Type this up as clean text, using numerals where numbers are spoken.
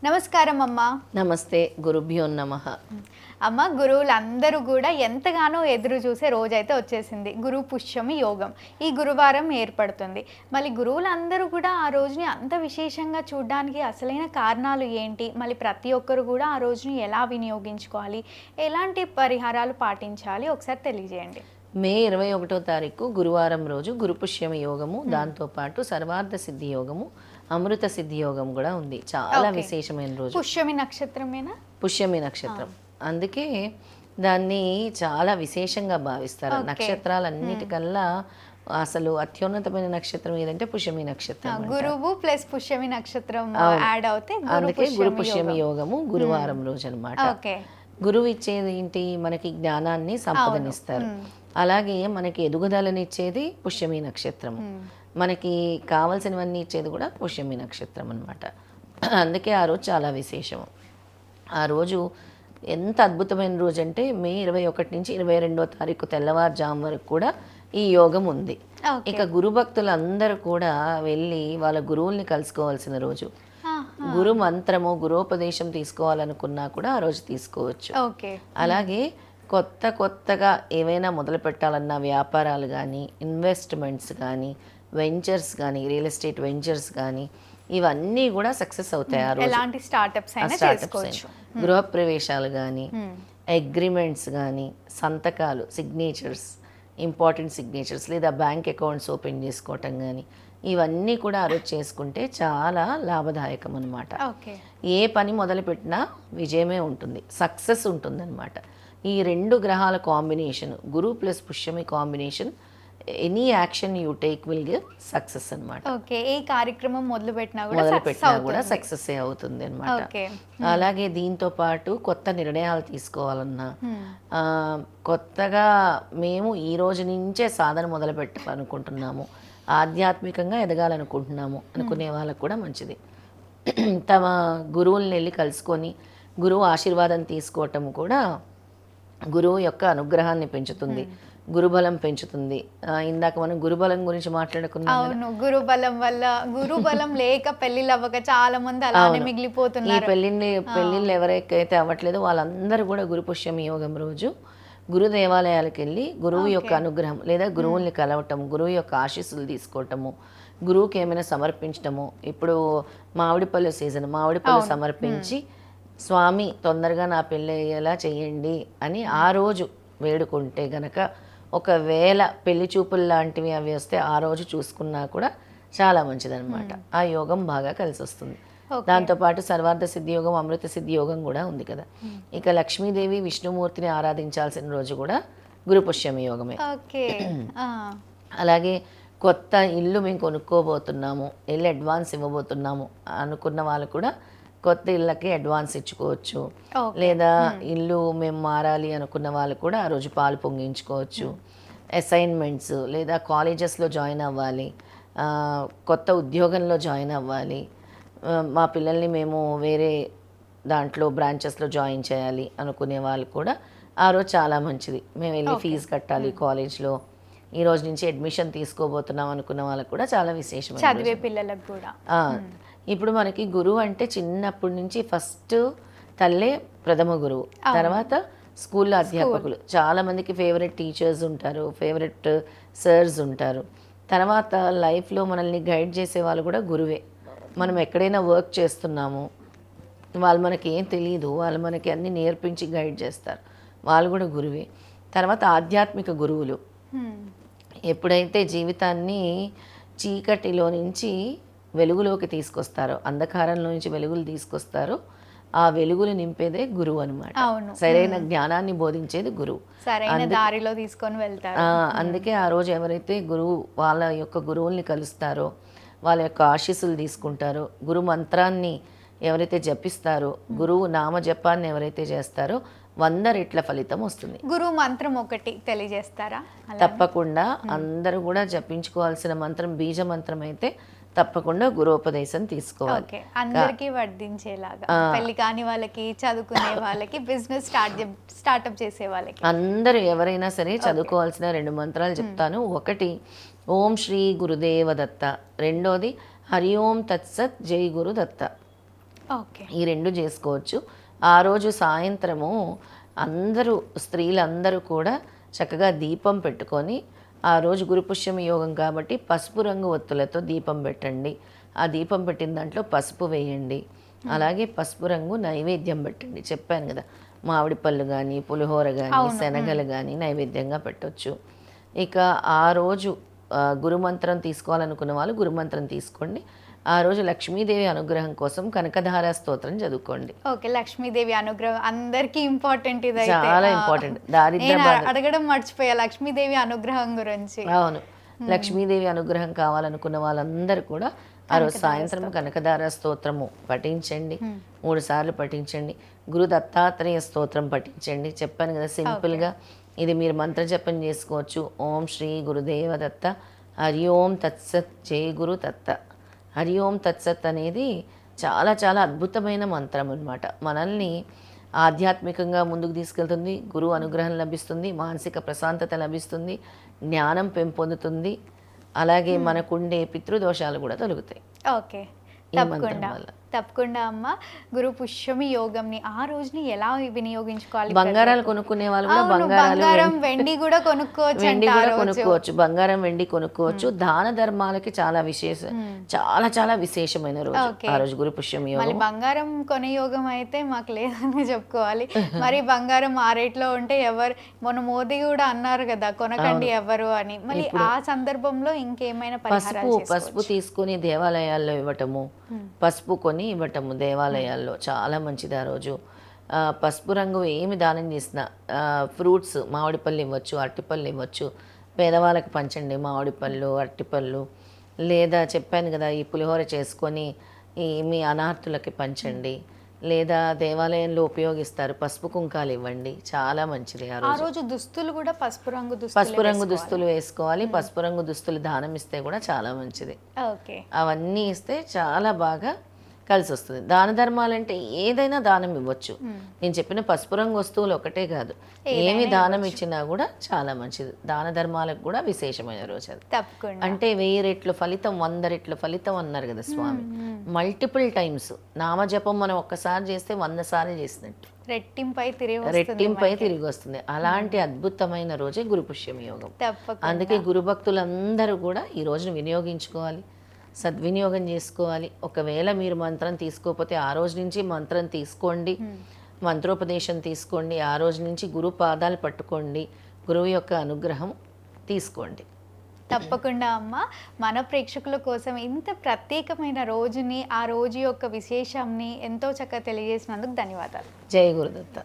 నమస్కారం అమ్మ. నమస్తే. గురుభ్యో నమః. అమ్మ, గురువులందరూ కూడా ఎంతగానో ఎదురు చూసే రోజైతే వచ్చేసింది. గురు పుష్యమి యోగం ఈ గురువారం ఏర్పడుతుంది. మళ్ళీ గురువులందరూ కూడా ఆ రోజుని అంత విశేషంగా చూడడానికి అసలైన కారణాలు ఏంటి, మళ్ళీ ప్రతి ఒక్కరు కూడా ఆ రోజుని ఎలా వినియోగించుకోవాలి, ఎలాంటి పరిహారాలు పాటించాలి ఒకసారి తెలియజేయండి. మే 21వ తారీఖు గురువారం రోజు గురుపుష్యమి యోగము, దాంతోపాటు సర్వార్థ సిద్ధి యోగము, అమృత సిద్ధి యోగం కూడా ఉంది. చాలా విశేషమైన రోజు. పుష్యమి నక్షత్రమేనా? పుష్యమి నక్షత్రం, అందుకే దాన్ని చాలా విశేషంగా భావిస్తారు. నక్షత్రాలన్నిటికల్లా అసలు అత్యున్నతమైన నక్షత్రం ఏదంటే పుష్యమి నక్షత్రం. గురువు ప్లస్ పుష్యమి నక్షత్రం యాడ్ అవుతే అందుకే గురు పుష్యమి యోగము గురువారం రోజు అనమాట. గురువు ఇచ్చేది ఏంటి? మనకి జ్ఞానాన్ని, సంపదనిస్తారు. అలాగే మనకి ఎదుగుదలనిచ్చేది పుష్యమి నక్షత్రము. మనకి కావలసినవన్నీ ఇచ్చేది కూడా పుష్యమి నక్షత్రం అనమాట. అందుకే ఆ రోజు చాలా విశేషము. ఆ రోజు ఎంత అద్భుతమైన రోజు అంటే మే 21 నుంచి 22వ తారీఖు తెల్లవారుజాము వరకు కూడా ఈ యోగం ఉంది. ఇక గురు భక్తులు అందరూ కూడా వెళ్ళి వాళ్ళ గురువుల్ని కలుసుకోవాల్సిన రోజు. గురు మంత్రము, గురోపదేశం తీసుకోవాలనుకున్నా కూడా ఆ రోజు తీసుకోవచ్చు. అలాగే కొత్తగా ఏవైనా మొదలు పెట్టాలన్న వ్యాపారాలు కానీ, ఇన్వెస్ట్మెంట్స్ కానీ, వెంచర్స్ కానీ, రియల్ ఎస్టేట్ వెంచర్స్ కానీ ఇవన్నీ కూడా సక్సెస్ అవుతాయి ఆ రోజు. ఎలాంటి స్టార్టప్స్ అయినా, గృహప్రవేశాలు కానీ, అగ్రిమెంట్స్ కానీ, సంతకాలు, సిగ్నేచర్స్, ఇంపార్టెంట్ సిగ్నేచర్స్, లేదా బ్యాంక్ అకౌంట్స్ ఓపెన్ చేసుకోవటం కానీ ఇవన్నీ కూడా ఆ రోజు చేసుకుంటే చాలా లాభదాయకం అనమాట. ఏ పని మొదలుపెట్టినా విజయమే ఉంటుంది, సక్సెస్ ఉంటుంది అనమాట. ఈ రెండు గ్రహాల combination, Guru plus Pushyami combination, any action you take will give success అనమాట. ఏ కార్యక్రమం మొదలుపెట్టినా కూడా సక్సెస్ అవుతుంది అనమాట. అలాగే దీంతో పాటు కొత్త నిర్ణయాలు తీసుకోవాలన్నా, కొత్తగా మేము ఈ రోజు నుంచే సాధన మొదలు పెట్టాలనుకుంటున్నాము, ఆధ్యాత్మికంగా ఎదగాలనుకుంటున్నాము అనుకునే వాళ్ళకు కూడా మంచిది. తమ గురువుల్ని వెళ్ళి కలుసుకొని గురువు ఆశీర్వాదం తీసుకోవటం కూడా గురువు యొక్క అనుగ్రహాన్ని పెంచుతుంది, గురుబలం పెంచుతుంది. ఇందాక మనం గురుబలం గురించి మాట్లాడుకున్నాం. గురుబలం లేక పెళ్లిళ్ళు అవ్వక చాలా మంది అలానే మిగిలిపోతున్నారు. ఈ పెళ్లిళ్ళు ఎవరికైతే అవ్వట్లేదో వాళ్ళందరూ కూడా గురు పుష్యమి యోగం రోజు గురు దేవాలయాలకు వెళ్ళి గురువు యొక్క అనుగ్రహం లేదా గురువుల్ని కలవటం, గురువు యొక్క ఆశీస్సులు తీసుకోవటము, గురువుకి ఏమైనా సమర్పించటము. ఇప్పుడు మామిడి పళ్ళు సీజన్, మామిడి పళ్ళు సమర్పించి స్వామి తొందరగా నా పెళ్ళి అయ్యేలా చేయండి అని ఆ రోజు వేడుకుంటే గనక, ఒకవేళ పెళ్లి చూపులు లాంటివి అవి వస్తే ఆ రోజు చూసుకున్నా కూడా చాలా మంచిదన్నమాట. ఆ యోగం బాగా కలిసి వస్తుంది. దాంతోపాటు సర్వార్థ సిద్ధి యోగం, అమృత సిద్ధి యోగం కూడా ఉంది కదా. ఇక లక్ష్మీదేవి, విష్ణుమూర్తిని ఆరాధించాల్సిన రోజు కూడా గురు పుష్యమి యోగమే. అలాగే కొత్త ఇల్లు మేము కొనుక్కోబోతున్నాము, ఇల్లు అడ్వాన్స్ ఇవ్వబోతున్నాము అనుకున్న వాళ్ళు కూడా కొత్త ఇళ్ళకి అడ్వాన్స్ ఇచ్చుకోవచ్చు. లేదా ఇల్లు మేము మారాలి అనుకున్న వాళ్ళు కూడా ఆ రోజు పాలు పొంగించుకోవచ్చు. అసైన్మెంట్స్ లేదా కాలేజెస్లో జాయిన్ అవ్వాలి, కొత్త ఉద్యోగంలో జాయిన్ అవ్వాలి, మా పిల్లల్ని మేము వేరే దాంట్లో బ్రాంచెస్లో జాయిన్ చేయాలి అనుకునే వాళ్ళు కూడా ఆ రోజు చాలా మంచిది. మేము వెళ్ళి ఫీజు కట్టాలి కాలేజ్లో, ఈ రోజు నుంచి అడ్మిషన్ తీసుకోబోతున్నాం అనుకున్న వాళ్ళకు కూడా చాలా విశేషం. చదివే పిల్లలకు కూడా ఇప్పుడు మనకి గురువు అంటే చిన్నప్పటి నుంచి ఫస్ట్ తల్లే ప్రథమ గురువు, తర్వాత స్కూల్లో అధ్యాపకులు, చాలా మందికి ఫేవరెట్ టీచర్స్ ఉంటారు, ఫేవరెట్ సర్స్ ఉంటారు. తర్వాత లైఫ్లో మనల్ని గైడ్ చేసే వాళ్ళు కూడా గురువే. మనం ఎక్కడైనా వర్క్ చేస్తున్నాము, వాళ్ళు మనకి ఏం తెలియదు, వాళ్ళు మనకి అన్ని నేర్పించి గైడ్ చేస్తారు, వాళ్ళు కూడా గురువే. తర్వాత ఆధ్యాత్మిక గురువులు ఎప్పుడైతే జీవితాన్ని చీకటిలో నుంచి వెలుగులోకి తీసుకొస్తారో, అంధకారంలో నుంచి వెలుగులు తీసుకొస్తారో, ఆ వెలుగులు నింపేదే గురువు అనమాట. సరైన జ్ఞానాన్ని బోధించేది గురువు, సరైన దారిలో తీసుకొని వెళ్తారు. అందుకే ఆ రోజు ఎవరైతే వాళ్ళ యొక్క గురువుల్ని కలుస్తారో, వాళ్ళ యొక్క ఆశీస్సులు తీసుకుంటారో, గురు మంత్రాన్ని ఎవరైతే జపిస్తారో, గురువు నామ జపాన్ని ఎవరైతే చేస్తారో 100 రెట్ల ఫలితం వస్తుంది. గురువు మంత్రం ఒకటి తెలియజేస్తారా? తప్పకుండా. అందరూ కూడా జపించుకోవాల్సిన మంత్రం బీజ మంత్రం అయితే తప్పకుండా గురోపదేశం తీసుకోవాలి. అందరికీ వర్ధించేలాగా, పెళ్లి కాని వాళ్ళకి, చదువుకునే వాళ్ళకి, బిజినెస్ స్టార్ట్అప్ చేసే వాళ్ళకి, అందరూ ఎవరైనా సరే చదువుకోవాల్సిన 2 మంత్రాలు చెప్తాను. ఒకటి ఓం శ్రీ గురుదేవ దత్త, రెండోది హరి ఓం తత్సత్ జై గురు దత్త. ఓకే. ఈ 2 చేసుకోవచ్చు. ఆ రోజు సాయంత్రము అందరూ స్త్రీలందరూ కూడా చక్కగా దీపం పెట్టుకొని, ఆ రోజు గురుపుష్యమి యోగం కాబట్టి పసుపు రంగు ఒత్తులతో దీపం పెట్టండి. ఆ దీపం పెట్టిన దాంట్లో పసుపు వేయండి. అలాగే పసుపు రంగు నైవేద్యం పెట్టండి. చెప్పాను కదా, మామిడి పళ్ళు కానీ, పులిహోర కానీ, శనగలు కానీ నైవేద్యంగా పెట్టొచ్చు. ఇక ఆ రోజు గురుమంత్రం తీసుకోవాలనుకున్న వాళ్ళు గురుమంత్రం తీసుకోండి. ఆ రోజు లక్ష్మీదేవి అనుగ్రహం కోసం కనకధార స్తోత్రం చదువుకోండి. ఓకే. లక్ష్మీదేవి అనుగ్రహం అందరికీ ఇంపార్టెంట్ ఇదైతే. చాలా ఇంపార్టెంట్. దారిద్ర్య నేను బాధ అడగడం మర్చిపోయా లక్ష్మీదేవి అనుగ్రహం గురించి. అవును. లక్ష్మీదేవి అనుగ్రహం కావాలనుకున్న వాళ్ళందరూ కూడా ఆ రోజు సాయంత్రం కనకధార స్తోత్రము పఠించండి. 3 సార్లు పఠించండి. గురు దత్తాత్రేయ స్తోత్రం పఠించండి. చెప్పాను కదా, సింపుల్గా ఇది మీరు మంత్ర జపం చేసుకోవచ్చు. ఓం శ్రీ గురుదేవ దత్త, హరి ఓం తత్సత్, జై గురు దత్త. హరి ఓం తత్సత్ అనేది చాలా చాలా అద్భుతమైన మంత్రం అన్నమాట. మనల్ని ఆధ్యాత్మికంగా ముందుకు తీసుకెళ్తుంది, గురువు అనుగ్రహం లభిస్తుంది, మానసిక ప్రశాంతత లభిస్తుంది, జ్ఞానం పెంపొందుతుంది, అలాగే మనకుండే పితృదోషాలు కూడా తొలగుతాయి ఓకే. ఈ మంత్రం వల్ల. తప్పకుండా అమ్మ. గురు పుష్యమి యోగంని ఆ రోజుని ఎలా వినియోగించుకోవాలి? బంగారాలు కొనుక్కునే వాళ్ళు కూడా బంగారం వెండి కూడా కొనుక్కోవచ్చు. వెండి కూడా కొనుక్కోవచ్చు, బంగారం వెండి కొనుక్కోవచ్చు. దాన ధర్మాలకి చాలా చాలా చాలా విశేషమైన రోజు ఆ రోజు గురు పుష్యమి యోగం. మళ్ళీ బంగారం కొనే యోగం అయితే మాకు లేదని చెప్పుకోవాలి. మరి బంగారం ఆ రేట్లో ఉంటే మొన్న మోదీ కూడా అన్నారు కదా, కొనకండి ఎవరు అని. మళ్ళీ ఆ సందర్భంలో ఇంకేమైనా పసుపు తీసుకొని దేవాలయాల్లో ఇవ్వటము, పసుపు కొని ఇవ్వటము దేవాలయాల్లో చాలా మంచిది. ఆ రోజు పసుపు రంగు ఏమి దానం చేసినా, ఫ్రూట్స్ మామిడి పళ్ళు ఇవ్వచ్చు, అరటిపళ్ళు ఇవ్వచ్చు, పేదవాళ్ళకి పంచండి. మామిడి పళ్ళు, అరటిపళ్ళు, లేదా చెప్పాను కదా ఈ పులిహోర చేసుకొని మీ అనాథులకి పంచండి, లేదా దేవాలయంలో ఉపయోగిస్తారు పసుపు కుంకాలు ఇవ్వండి, చాలా మంచిది. ఆ రోజు దుస్తులు కూడా పసుపు రంగు దుస్తులు వేసుకోవాలి. పసుపు రంగు దుస్తులు దానం ఇస్తే కూడా చాలా మంచిది. అవన్నీ ఇస్తే చాలా బాగా కలిసి వస్తుంది. దాన ధర్మాలంటే ఏదైనా దానం ఇవ్వచ్చు. నేను చెప్పిన పసుపు రంగు వస్తువులు ఒకటే కాదు, ఏమి దానం ఇచ్చినా కూడా చాలా మంచిది. దాన ధర్మాలకు కూడా విశేషమైన రోజు అది. అంటే 1000 రెట్లు ఫలితం, 100 రెట్లు ఫలితం అన్నారు కదా స్వామి. మల్టిపుల్ టైమ్స్ నామజపం మనం ఒక్కసారి చేస్తే 100 సార్లు చేసినట్టు రెట్టింపై తిరిగి వస్తుంది. అలాంటి అద్భుతమైన రోజే గురు పుష్యమి యోగం. అందుకే గురు భక్తులందరూ కూడా ఈ రోజును వినియోగించుకోవాలి, సద్వినియోగం చేసుకోవాలి. ఒకవేళ మీరు మంత్రం తీసుకోకపోతే ఆ రోజు నుంచి మంత్రం తీసుకోండి, మంత్రోపదేశం తీసుకోండి. ఆ రోజు నుంచి గురు పాదాలు పట్టుకోండి, గురువు యొక్క అనుగ్రహం తీసుకోండి. తప్పకుండా అమ్మ. మన ప్రేక్షకుల కోసం ఇంత ప్రత్యేకమైన రోజుని, ఆ రోజు యొక్క విశేషాన్ని ఎంతో చక్కగా తెలియజేసినందుకు ధన్యవాదాలు. జై గురుదత్త.